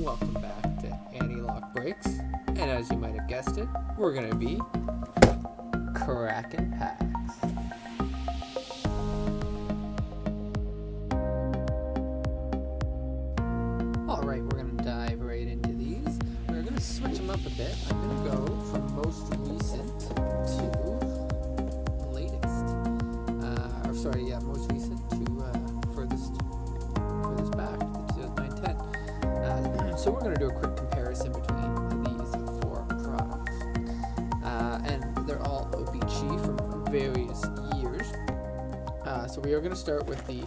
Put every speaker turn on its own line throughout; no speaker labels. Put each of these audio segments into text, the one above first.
welcome back to Anti-Lock Breaks. And as you might have guessed it, we're going to be cracking packs. Alright, we're going to dive right into these. We're going to switch them up a bit. I'm going to go from most recent to latest. Most recent to furthest back, to 2009-10. So we're going to do a quick comparison between these four products. And they're all O-Pee-Chee from various years. So we are going to start with the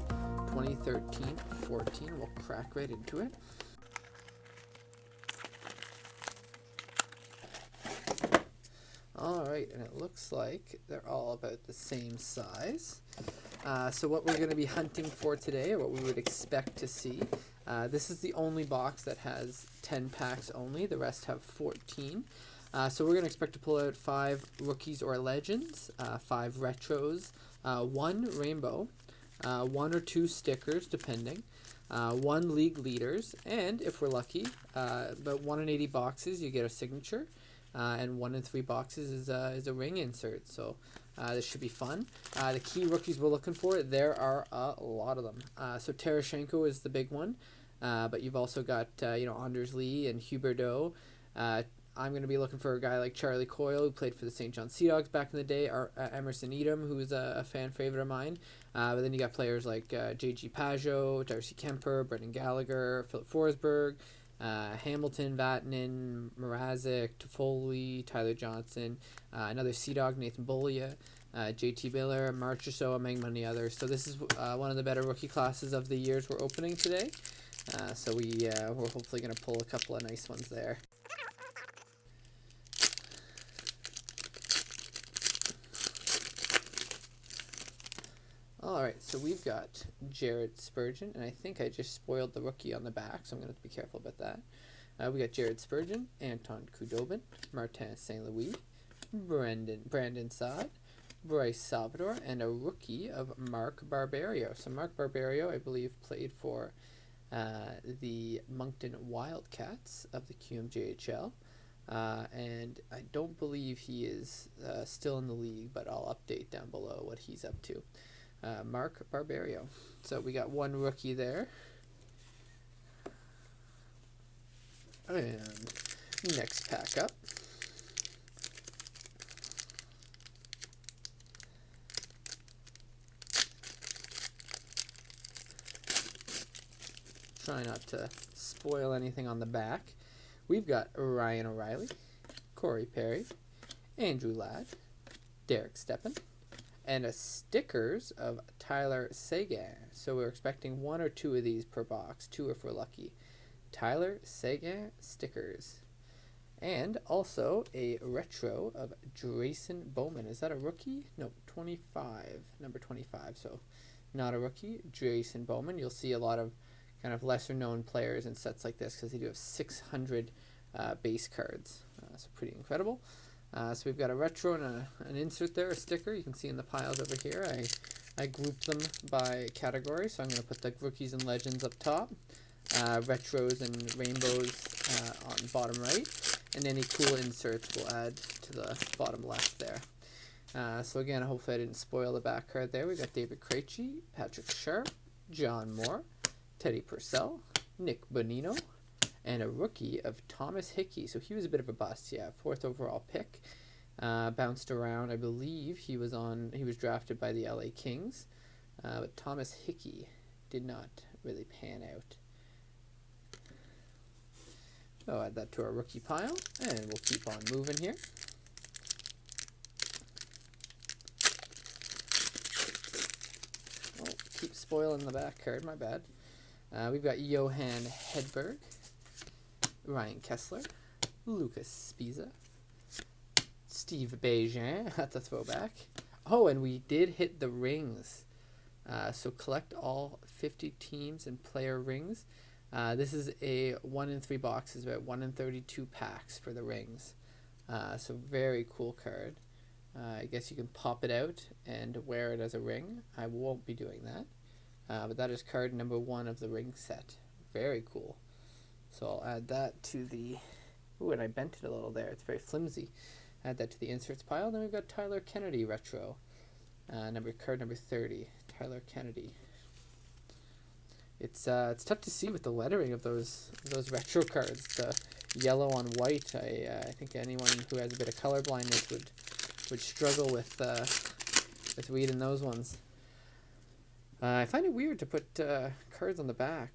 2013-14. We'll crack right into it. Alright, and it looks like they're all about the same size. So what we're going to be hunting for today, or what we would expect to see, this is the only box that has 10 packs only. The rest have 14. So we're going to expect to pull out 5 rookies or legends, 5 retros, 1 rainbow, 1 or 2 stickers depending, 1 league leaders, and if we're lucky, about 1 in 80 boxes you get a signature. And 1 in 3 boxes is a ring insert, so this should be fun. The key rookies we're looking for, there are a lot of them. So Tarashenko is the big one, but you've also got Anders Lee and Huberdeau. I'm going to be looking for a guy like Charlie Coyle, who played for the St. John Sea Dogs back in the day, or Emerson Edom, who's a fan favorite of mine. But then you got players like J.G. Pajot, Darcy Kemper, Brendan Gallagher, Philip Forsberg, Hamilton, Vatanen, Mrazek, Toffoli, Tyler Johnson, another Sea Dog, Nathan Beaulieu, JT Miller, Marchessault, among many others. So this is one of the better rookie classes of the years we're opening today. So we're hopefully going to pull a couple of nice ones there. Alright, so we've got Jared Spurgeon, and I think I just spoiled the rookie on the back, so I'm going to have to be careful about that. We got Jared Spurgeon, Anton Khudobin, Martin St. Louis, Brandon Saad, Bryce Salvador, and a rookie of Mark Barbario. So Mark Barbario, I believe, played for the Moncton Wildcats of the QMJHL. And I don't believe he is still in the league, but I'll update down below what he's up to. Mark Barbario. So we got 1 rookie there. And next pack up. Try not to spoil anything on the back. We've got Ryan O'Reilly, Corey Perry, Andrew Ladd, Derek Stepan, and a stickers of Tyler Seguin. So we're expecting 1 or 2 of these per box, 2 if we're lucky. Tyler Seguin stickers. And also a retro of Drayson Bowman. Is that a rookie? No, 25, number 25. So not a rookie, Drayson Bowman. You'll see a lot of kind of lesser known players in sets like this because they do have 600 base cards. So pretty incredible. So we've got a retro and an insert there, a sticker. You can see in the piles over here. I grouped them by category, so I'm going to put the rookies and legends up top, retros and rainbows on bottom right, and any cool inserts we'll add to the bottom left there. So again, hopefully I didn't spoil the back card there. We've got David Krejci, Patrick Sharp, John Moore, Teddy Purcell, Nick Bonino, and a rookie of Thomas Hickey. So he was a bit of a bust, 4th overall pick. Bounced around, I believe he was drafted by the LA Kings. But Thomas Hickey did not really pan out. So add that to our rookie pile, and we'll keep on moving here. Oh, keep spoiling the back card, my bad. We've got Johan Hedberg, Ryan Kessler, Lucas Spiza, Steve Bejean, that's a throwback. Oh, and we did hit the rings. So collect all 50 teams and player rings. This is a 1 in 3 boxes, about 1 in 32 packs for the rings. So very cool card. I guess you can pop it out and wear it as a ring. I won't be doing that. But that is card number 1 of the ring set. Very cool. So I'll add that to the... Ooh, and I bent it a little there. It's very flimsy. Add that to the inserts pile. Then we've got Tyler Kennedy retro. Card number 30. Tyler Kennedy. It's tough to see with the lettering of those retro cards. The yellow on white. I think anyone who has a bit of color blindness would struggle with reading those ones. I find it weird to put cards on the back,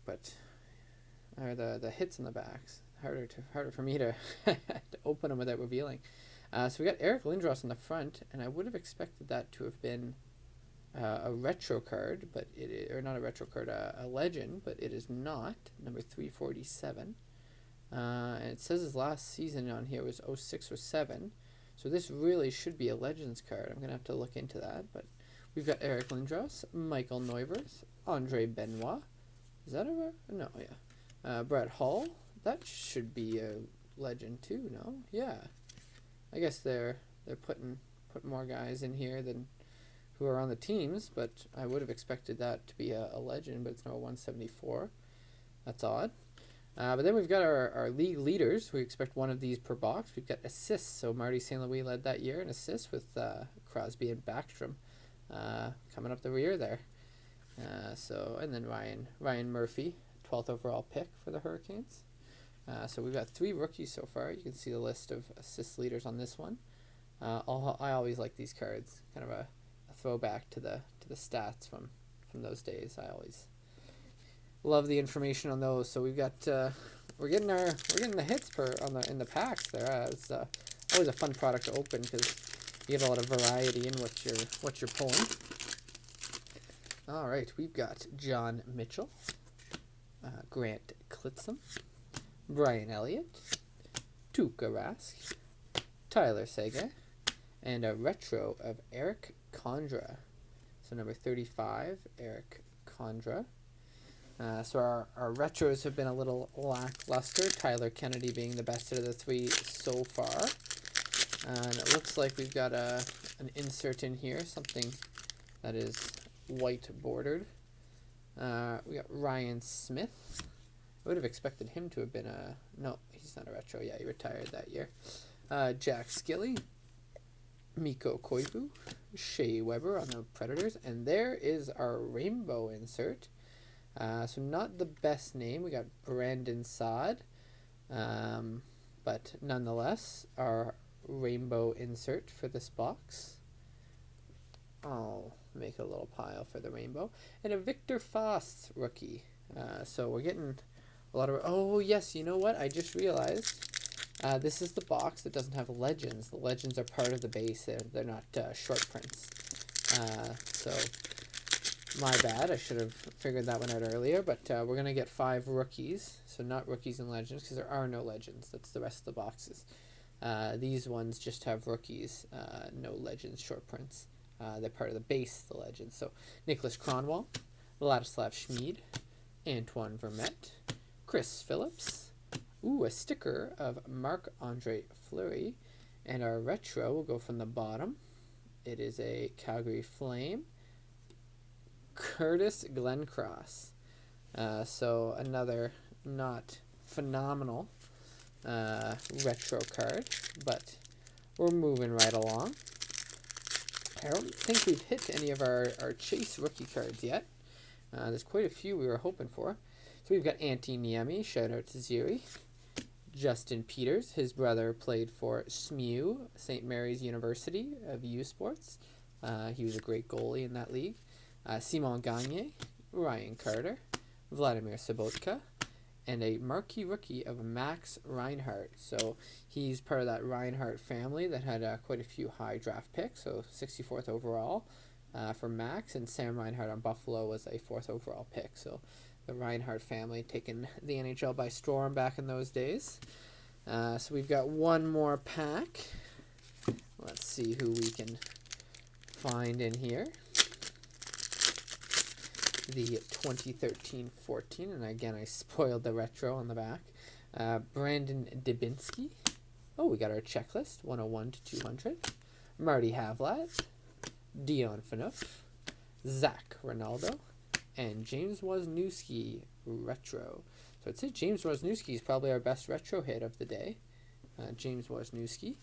or the hits on the backs. Harder for me to to open them without revealing. So we got Eric Lindros on the front, and I would have expected that to have been a retro card, but or not a retro card, a legend, but it is not. Number 347, and it says his last season on here was 06-07, so this really should be a Legends card. I'm gonna have to look into that, but we've got Eric Lindros, Michael Neuwirth, Andre Benoit. Is that no? Yeah, Brett Hall. That should be a legend too. No, yeah. I guess they're putting more guys in here than who are on the teams, but I would have expected that to be a legend, but it's now 174. That's odd. But then we've got our league leaders. We expect one of these per box. We've got assists. So Marty St. Louis led that year in assists with Crosby and Backstrom coming up the rear there. And then Ryan Murphy, 12th overall pick for the Hurricanes. So we've got 3 rookies so far. You can see the list of assist leaders on this one. I always like these cards. Kind of a throwback to the stats from those days. I always love the information on those. So we've got we're getting the hits in the packs there. It's always a fun product to open because you get a lot of variety in what you're pulling. All right, we've got John Mitchell, Grant Klitzum, Brian Elliott, Tuukka Rask, Tyler Seguin, and a retro of Eric Condra. So number 35, Eric Condra. So our retros have been a little lackluster, Tyler Kennedy being the best out of the 3 so far. And it looks like we've got an insert in here, something that is white bordered. We got Ryan Smith. I would have expected him to have been no, he's not a retro. Yeah, he retired that year. Jack Skilly, Mikko Koivu, Shea Weber on the Predators, and there is our rainbow insert. So not the best name. We got Brandon Saad, but nonetheless, our rainbow insert for this box. I'll make a little pile for the rainbow. And a Victor Faust rookie. So we're getting a lot of... Oh, yes, you know what? I just realized this is the box that doesn't have legends. The legends are part of the base. They're not short prints. So my bad. I should have figured that one out earlier. But we're going to get 5 rookies. So not rookies and legends because there are no legends. That's the rest of the boxes. These ones just have rookies, no legends, short prints. They're part of the base, the legends. So Nicholas Kronwall, Ladislav Schmid, Antoine Vermette, Chris Phillips. Ooh, a sticker of Marc-Andre Fleury. And our retro will go from the bottom. It is a Calgary Flame, Curtis Glencross. So another not phenomenal retro card, but we're moving right along. I don't think we've hit any of our Chase rookie cards yet. There's quite a few we were hoping for. So we've got Antti Niemi, shout out to Ziri. Justin Peters, his brother played for SMU, St. Mary's University of U Sports. He was a great goalie in that league. Simon Gagne, Ryan Carter, Vladimir Sobotka, and a marquee rookie of Max Reinhart. So he's part of that Reinhart family that had quite a few high draft picks, so 64th overall for Max, and Sam Reinhart on Buffalo was a 4th overall pick. So the Reinhart family taking the NHL by storm back in those days. So we've got one more pack. Let's see who we can find in here. The 2013-14, and again I spoiled the retro on the back. Brandon Dubinsky. Oh, we got our checklist, 101 to 200. Marty Havlat, Dion Phaneuf, Zach Ronaldo, and James Wisniewski retro. So I'd say James Wisniewski is probably our best retro hit of the day. James Wisniewski.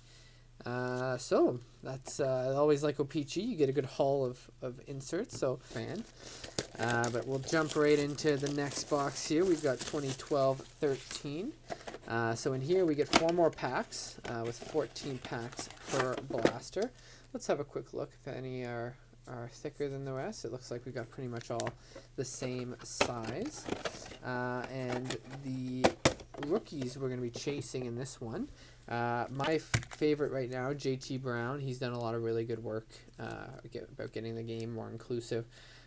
So that's always like O-Pee-Chee. You get a good haul of inserts. So fan. But we'll jump right into the next box here. We've got 2012-13. So in here we get 4 more packs with 14 packs per blaster. Let's have a quick look if any are thicker than the rest. It looks like we've got pretty much all the same size. And the rookies we're going to be chasing in this one. My favorite right now, JT Brown. He's done a lot of really good work about getting the game more inclusive.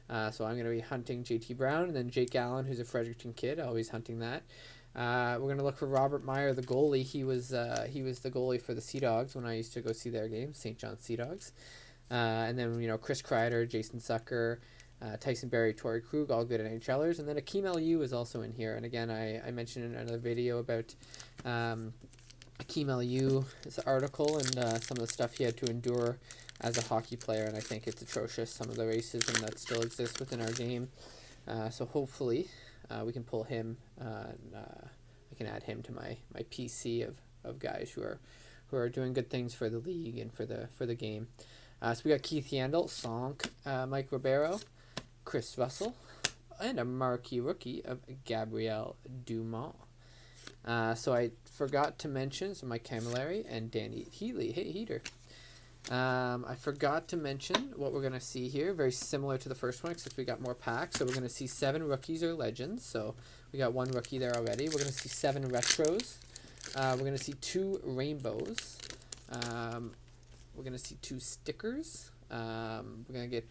So I'm going to be hunting JT Brown, and then Jake Allen, who's a Fredericton kid, always hunting that. We're going to look for Robert Meyer, the goalie. He was the goalie for the Sea Dogs when I used to go see their games, St. John's Sea Dogs. And then, Chris Kreider, Jason Sucker, Tyson Berry, Torrey Krug, all good NHLers. And then Akeem Aliu is also in here. And again, I mentioned in another video about Akeem Aliu, his article, and some of the stuff he had to endure as a hockey player. And I think it's atrocious, some of the racism that still exists within our game. So hopefully we can pull him. I can add him to my PC of guys who are doing good things for the league and for the game. So we got Keith Yandel, Sonk, Mike Ribeiro, Chris Russell, and a marquee rookie of Gabriel Dumont. So I forgot to mention Mike Camilleri and Danny Heatley. Hey, Heater. I forgot to mention what we're going to see here. Very similar to the first one, except we got more packs. So we're going to see 7 rookies or legends. So we got 1 rookie there already. We're going to see 7 retros. We're going to see 2 rainbows. We're going to see 2 stickers. We're going to get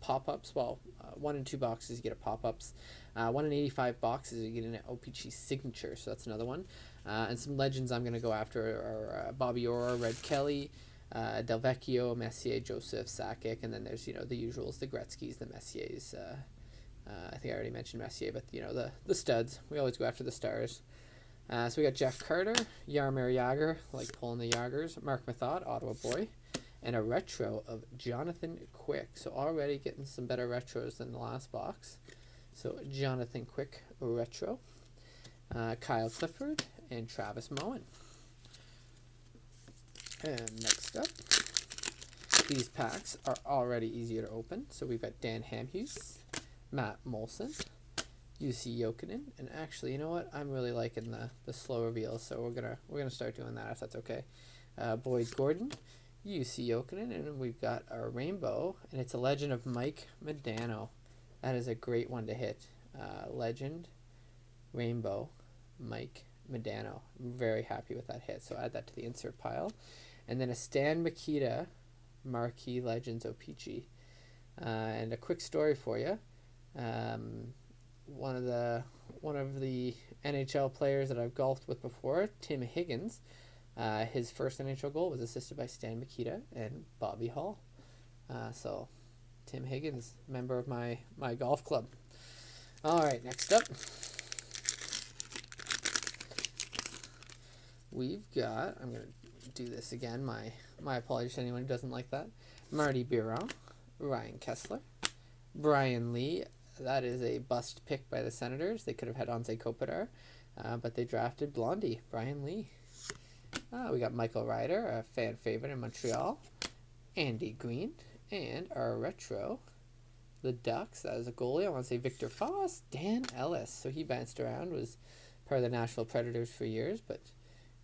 pop-ups. Well, 1 in 2 boxes you get a pop-ups. 1 in 85 boxes you get an O-Pee-Chee signature. So that's another one. And some legends I'm going to go after are Bobby Orr, Red Kelly, Del Vecchio, Messier, Joseph, Sakic, and then there's the usuals, the Gretzkys, the Messiers. I think I already mentioned Messier, but the studs. We always go after the stars. So we got Jeff Carter, Jaromir Jagr, like pulling the Jagrs, Mark Method, Ottawa boy, and a retro of Jonathan Quick. So already getting some better retros than the last box. So Jonathan Quick retro, Kyle Clifford, and Travis Moen. And next up, these packs are already easier to open. So we've got Dan Hamhuis, Matt Molson, UC Jokinen, and actually, you know what? I'm really liking the slow reveals, so we're gonna start doing that if that's okay. Boyd Gordon, UC Jokinen, and we've got our rainbow, and it's a legend of Mike Modano. That is a great one to hit. Legend, rainbow, Mike Modano. I'm very happy with that hit, so add that to the insert pile. And then a Stan Mikita, Marquee Legends O-Pee-Chee. And a quick story for you. One of the NHL players that I've golfed with before, Tim Higgins, his first NHL goal was assisted by Stan Mikita and Bobby Hall. So Tim Higgins, member of my golf club. All right, next up, we've got, I'm going to do this again. My apologies to anyone who doesn't like that. Marty Biron, Ryan Kessler, Brian Lee. That is a bust pick by the Senators. They could have had Anze Kopitar, but they drafted Blondie, Brian Lee. We got Michael Ryder, a fan favorite in Montreal, Andy Green, and our retro, the Ducks. That is a goalie. I want to say Victor Foss, Dan Ellis. So he bounced around, was part of the Nashville Predators for years, but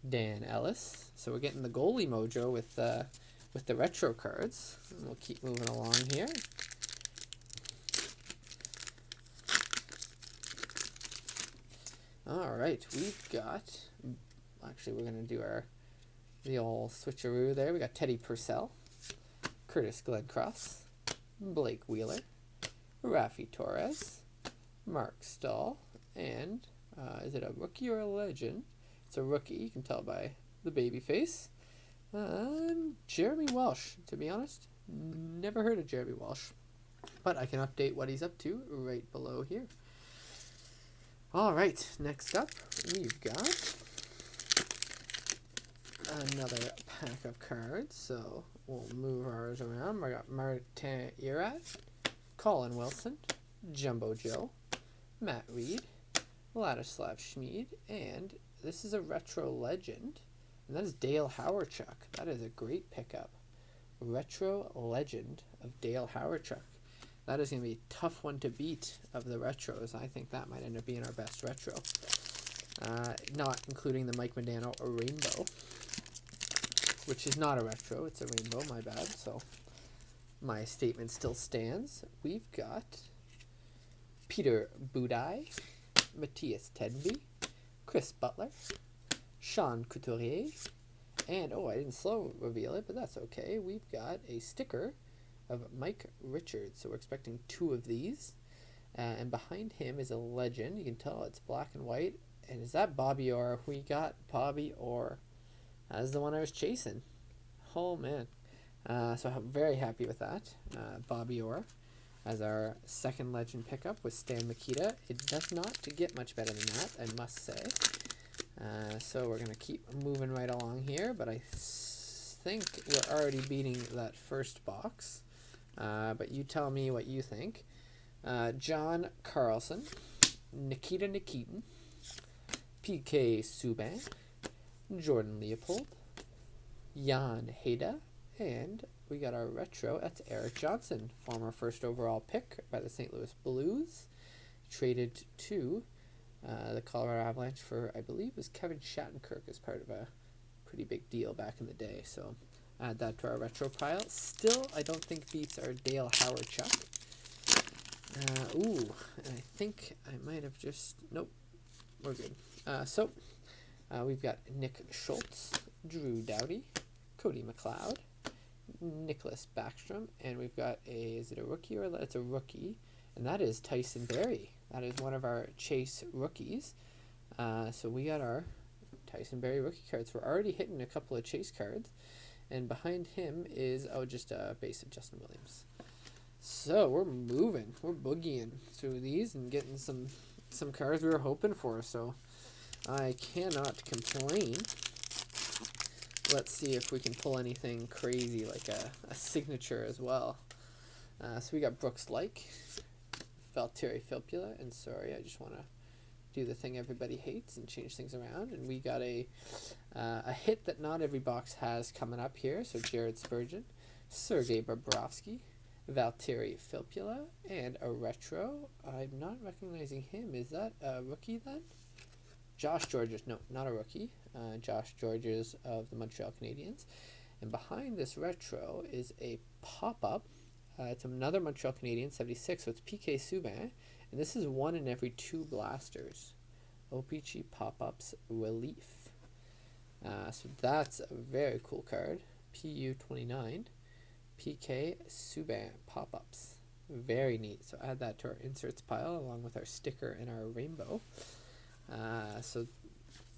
Dan Ellis. So we're getting the goalie mojo with the retro cards. And we'll keep moving along here. All right, we've got. Actually, we're gonna do the old switcheroo there. We got Teddy Purcell, Curtis Glencross, Blake Wheeler, Rafi Torres, Mark Stahl, and is it a rookie or a legend? It's a rookie. You can tell by the baby face. Jeremy Walsh. To be honest, never heard of Jeremy Walsh, but I can update what he's up to right below here. All right, next up, we've got another pack of cards. So we'll move ours around. I got Martin Erat, Colin Wilson, Jumbo Joe, Matt Reed, Ladislav Schmid, and this is a retro legend, and that is Dale Hawerchuk. That is a great pickup. Retro legend of Dale Hawerchuk. That is going to be a tough one to beat of the retros. I think that might end up being our best retro. Not including the Mike Modano Rainbow, which is not a retro. It's a rainbow, my bad. So my statement still stands. We've got Peter Budaj, Matthias Tenby, Chris Butler, Sean Couturier, and, I didn't slow reveal it, but that's okay. We've got a sticker of Mike Richards, so we're expecting 2 of these. And behind him is a legend. You can tell it's black and white. And is that Bobby Orr? We got Bobby Orr. That's the one I was chasing. Oh, man. So I'm very happy with that. Bobby Orr as our second legend pickup with Stan Mikita. It does not get much better than that, I must say. So we're going to keep moving right along here, but I think we're already beating that first box. But you tell me what you think. John Carlson, Nikita Nikitin, P.K. Subban, Jordan Leopold, Jan Heda, and we got our retro. That's Eric Johnson, former first overall pick by the St. Louis Blues. Traded to the Colorado Avalanche for, I believe, was Kevin Shattenkirk as part of a pretty big deal back in the day. So add that to our retro pile. Still, I don't think beats our Dale Hawerchuk. And I think I might have just... Nope, we're good. We've got Nick Schultz, Drew Doughty, Cody McLeod, Nicholas Backstrom, and we've got is it a rookie or it's a rookie? And that is Tyson Barrie. That is one of our Chase rookies. So we got our Tyson Barrie rookie cards. We're already hitting a couple of Chase cards. And behind him is, just a base of Justin Williams. So we're moving. We're boogieing through these and getting some cards we were hoping for. So I cannot complain. Let's see if we can pull anything crazy like a signature as well. So we got Brooks Lake, Valtteri Filppula, and sorry, I just want to do the thing everybody hates and change things around. And we got a hit that not every box has coming up here. So Jared Spurgeon, Sergei Bobrovsky, Valtteri Filppula, and a retro. I'm not recognizing him. Is that a rookie then? Josh Georges. No, not a rookie. Josh Georges of the Montreal Canadiens. And behind this retro is a pop-up. It's another Montreal Canadiens, 76, so it's P.K. Subban. And this is 1 in every 2 blasters. O-Pee-Chee pop-ups relief. So that's a very cool card. PU29. P.K. Subban pop-ups. Very neat. So add that to our inserts pile along with our sticker and our rainbow. So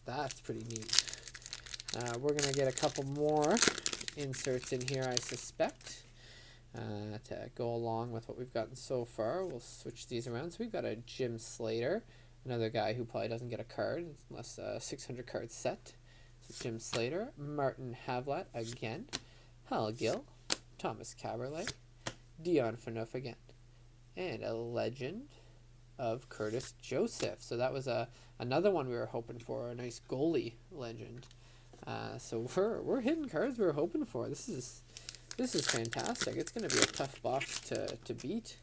that's pretty neat. We're going to get a couple more inserts in here, I suspect. To go along with what we've gotten so far. We'll switch these around. So we've got a Jim Slater, another guy who probably doesn't get a card unless 600 card set. So Jim Slater, Martin Havlat again, Hal Gill, Thomas Caberlet, Dion Phaneuf again, and a legend of Curtis Joseph. So that was another one we were hoping for, a nice goalie legend. So we're hitting cards we were hoping for. This is fantastic. It's going to be a tough box to beat.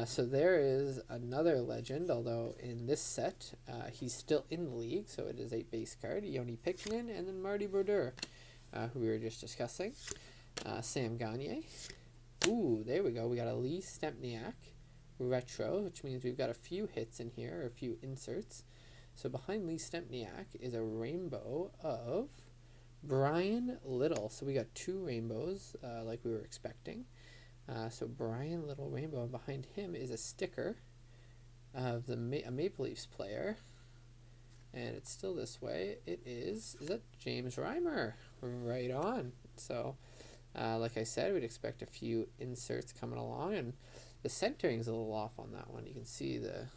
So there is another legend, although in this set, he's still in the league, so it is a base card. Yoni Pikkanen, and then Marty Brodeur, who we were just discussing. Sam Gagner. Ooh, there we go. We got a Lee Stempniak retro, which means we've got a few hits in here, or a few inserts. So behind Lee Stempniak is a rainbow of Brian Little. So we got 2 rainbows, like we were expecting. So Brian Little rainbow, and behind him is a sticker of a Maple Leafs player. And it's still this way. It is that James Reimer? Right on. So, like I said, we'd expect a few inserts coming along, and the centering is a little off on that one. You can see the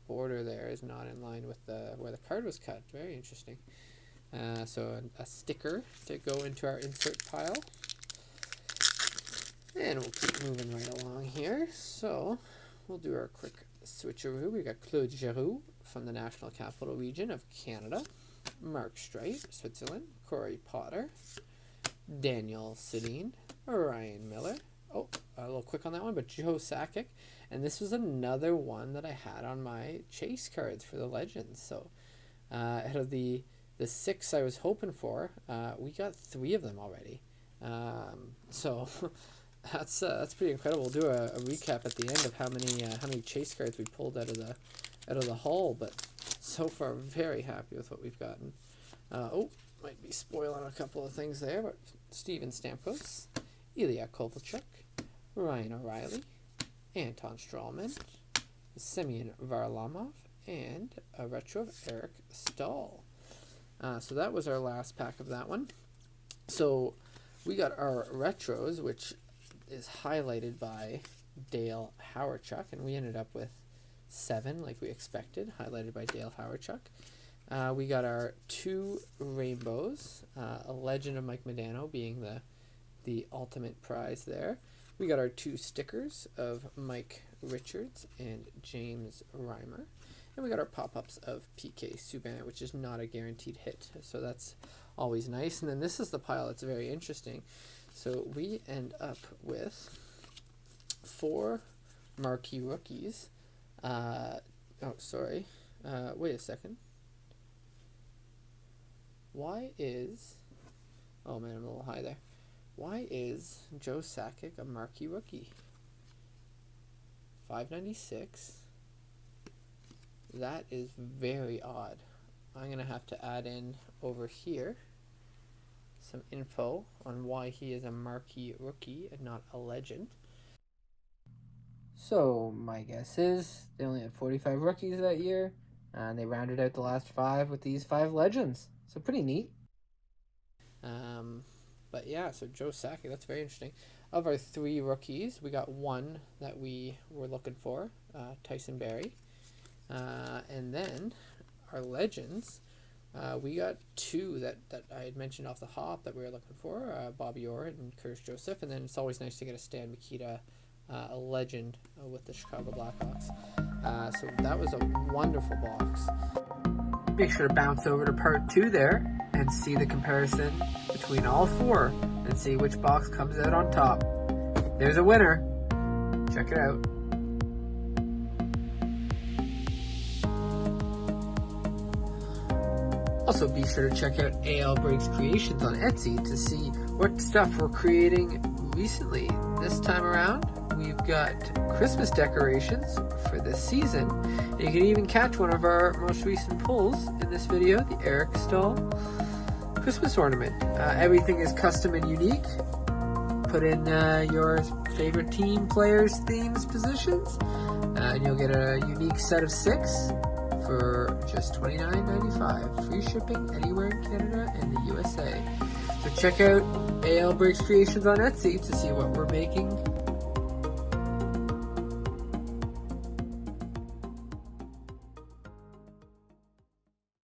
border there is not in line with where the card was cut. Very interesting. So a sticker to go into our insert pile. And we'll keep moving right along here. So we'll do our quick switcheroo. We got Claude Giroux, from the National Capital Region of Canada, Mark Streit, Switzerland, Corey Potter, Daniel Sedin, Ryan Miller. Oh, a little quick on that one, but Joe Sakic. And this was another one that I had on my chase cards for the Legends. So out of the 6 I was hoping for, we got 3 of them already. So that's pretty incredible. We'll do a recap at the end of how many chase cards we pulled out of the haul. But so far, very happy with what we've gotten. Might be spoiling a couple of things there, but Steven Stamkos, Ilya Kovalchuk, Ryan O'Reilly, Anton Strawman, Semyon Varlamov, and a retro of Eric Stahl. So that was our last pack of that one. So we got our retros, which is highlighted by Dale Hawerchuk, and we ended up with 7 like we expected, highlighted by Dale Hawerchuk. We got our 2 rainbows, a Legend of Mike Modano being the ultimate prize there. We got our 2 stickers of Mike Richards and James Reimer. And we got our pop-ups of PK Subban, which is not a guaranteed hit. So that's always nice. And then this is the pile that's very interesting. So we end up with 4 marquee rookies. Wait a second. Why is... Oh man, I'm a little high there. Why is Joe Sakic a marquee rookie? 596. That is very odd. I'm going to have to add in over here some info on why he is a marquee rookie and not a legend. So my guess is they only had 45 rookies that year, and they rounded out the last 5 with these 5 legends. So pretty neat. But yeah, so Joe Sakic, that's very interesting. Of our 3 rookies, we got 1 that we were looking for, Tyson Barrie. And then our legends, we got 2 that I had mentioned off the hop that we were looking for, Bobby Orr and Curtis Joseph. And then it's always nice to get a Stan Mikita, a legend with the Chicago Blackhawks. So that was a wonderful box. Make sure to bounce over to part 2 there and see the comparison between all 4 and see which box comes out on top. There's a winner. Check it out. Also, be sure to check out AL Breaks Creations on Etsy to see what stuff we're creating recently. This time around, we've got Christmas decorations for this season. And you can even catch one of our most recent pulls in this video, the Eric Stahl Christmas ornament. Everything is custom and unique. Put in your favorite team, players, themes, positions, and you'll get a unique set of 6 for just $29.95. Free shipping anywhere in Canada and the USA. So check out AL Breaks Creations on Etsy to see what we're making